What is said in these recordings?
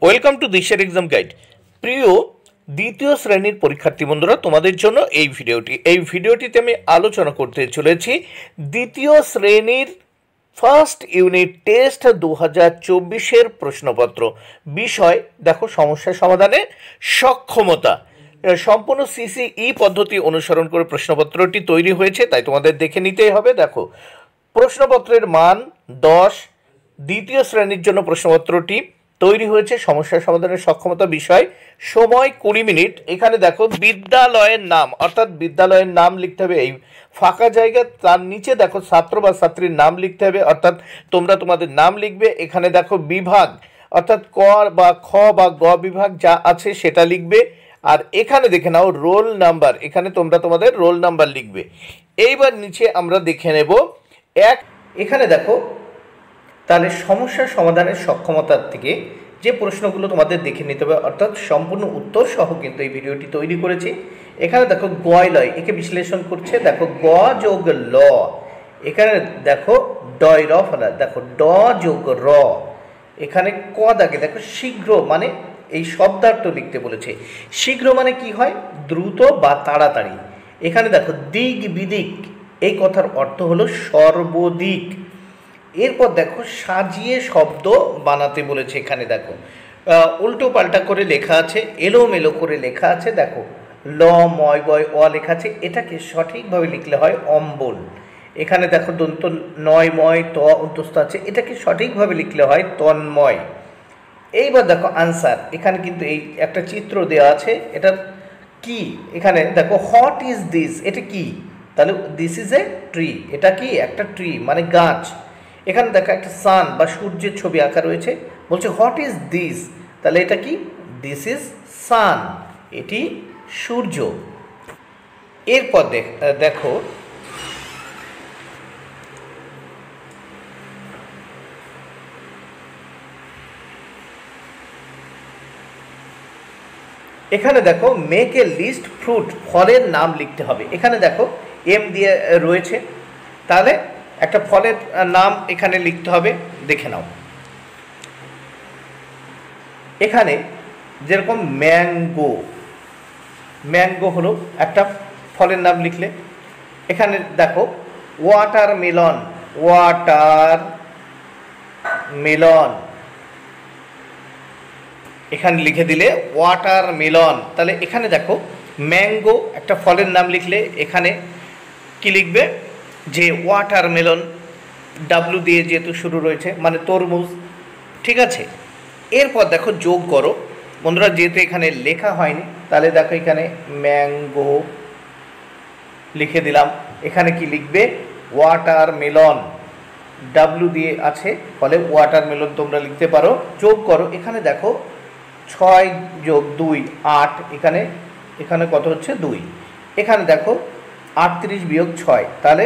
Welcome to দিশার exam guide. প্রিয় দ্বিতীয় শ্রেণীর পরীক্ষার্থী বন্ধুরা, তোমাদের জন্য এই ভিডিওটিতে আমি আলোচনা করতে চলেছি দ্বিতীয় শ্রেণীর ফার্স্ট ইউনিট টেস্ট 2024-এর প্রশ্নপত্র। বিষয় দেখো, সমস্যা সমাধানে সক্ষমতা। সম্পূর্ণ সিসিই পদ্ধতি অনুসরণ করে প্রশ্নপত্রটি তৈরি হয়েছে, তাই তোমাদের দেখে নিতেই হবে। দেখো, প্রশ্নপত্রের মান 10। দ্বিতীয় শ্রেণীর জন্য প্রশ্নপত্রটি তৈরি হয়েছে। সমস্যা সমাধানের সক্ষমতা বিষয়, সময় 20 মিনিট। এখানে দেখো বিদ্যালয়ের নাম, অর্থাৎ বিদ্যালয়ের নাম লিখতে হবে এই ফাঁকা জায়গা, তার নিচে দেখো ছাত্র বা ছাত্রীর নাম লিখতে হবে, অর্থাৎ তোমরা তোমাদের নাম লিখবে। এখানে দেখো বিভাগ, অর্থাৎ ক বা খ বা গ বিভাগ যা আছে সেটা লিখবে। আর এখানে দেখে নাও রোল নাম্বার, এখানে তোমরা তোমাদের রোল নাম্বার লিখবে। এইবার নিচে আমরা দেখে নেব এখানে দেখো, তাহলে সমস্যা সমাধানের সক্ষমতার থেকে যে প্রশ্নগুলো তোমাদের দেখে নিতে হবে, অর্থাৎ সম্পূর্ণ উত্তর সহ কিন্তু এই ভিডিওটি তৈরি করেছি। এখানে দেখো গয় লয়, একে বিশ্লেষণ করছে। দেখো গ যোগ ল, এখানে দেখো ডয় র ফলা, দেখো ড যোগ র। এখানে ক দাগে দেখো শীঘ্র, মানে এই শব্দার্থ লিখতে বলেছে। শীঘ্র মানে কি হয়? দ্রুত বা তাড়াতাড়ি। এখানে দেখো দিক বিদিক, এই কথার অর্থ হলো সর্বদিক। এরপর দেখো সাজিয়ে শব্দ বানাতে বলেছে। এখানে দেখো উল্টো পাল্টা করে লেখা আছে, এলোমেলো করে লেখা আছে। দেখো ল ময় বয় অ লেখা আছে, এটাকে সঠিকভাবে লিখলে হয় অম্বল। এখানে দেখো দন্ত নয় ময় ত অন্তস্থ আছে, এটাকে সঠিকভাবে লিখলে হয় তন্ময়। এইবার দেখো আনসার, এখানে কিন্তু এই একটা চিত্র দেওয়া আছে, এটা কি? এখানে দেখো হোয়াট ইজ দিস, এটা কি? তাহলে দিস ইজ এ ট্রি, এটা কি? একটা ট্রি মানে গাছ। এখানে দেখো একটা সান বা সূর্যের ছবি আঁকা রয়েছে, বলছে হোয়াট ইজ দিস, তাহলে এটা কি? দিস ইজ সান, এটি সূর্য। এরপর দেখো এখানে দেখো মেক এ লিস্ট ফ্রুট, ফলের নাম লিখতে হবে। এখানে দেখো এম দিয়ে রয়েছে, তাহলে একটা ফলের নাম এখানে লিখতে হবে, দেখে নাও। এখানে যেরকম ম্যাঙ্গো, ম্যাঙ্গো হলো একটা ফলের নাম লিখলে। এখানে দেখো ওয়াটারমেলন, ওয়াটারমেলন, এখানে লিখে দিলে ওয়াটারমেলন। তাহলে এখানে দেখো ম্যাঙ্গো একটা ফলের নাম লিখলে এখানে কি লিখবে? যে ওয়াটারমেলন, ডাব্লু দিয়ে যেহেতু শুরু রয়েছে, মানে তরমুজ। ঠিক আছে, এরপর দেখো যোগ করো বন্ধুরা, যেহেতু এখানে লেখা হয়নি, তাহলে দেখো এখানে ম্যাঙ্গো লিখে দিলাম। এখানে কি লিখবে? ওয়াটারমেলন, ডাব্লু দিয়ে আছে, ফলে ওয়াটারমেলন তোমরা লিখতে পারো। যোগ করো, এখানে দেখো 6 যোগ 2 8, এখানে কত হচ্ছে? 2। এখানে দেখো 38 বিয়োগ 6, তাহলে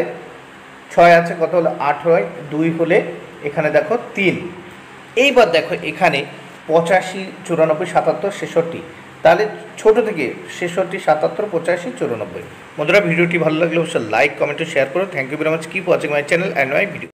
6 আছে, কত হলো? 8 হয়, 2 হলে এখানে দেখো 3। এইবার দেখো এখানে 85 94 77 66, তাহলে ছোট থেকে 66 77 85 94। বন্ধুরা, ভিডিওটি ভালো লাগলে অবশ্যই লাইক কমেন্ট ও শেয়ার করো। Thank you very much, keep watching my channel and my video.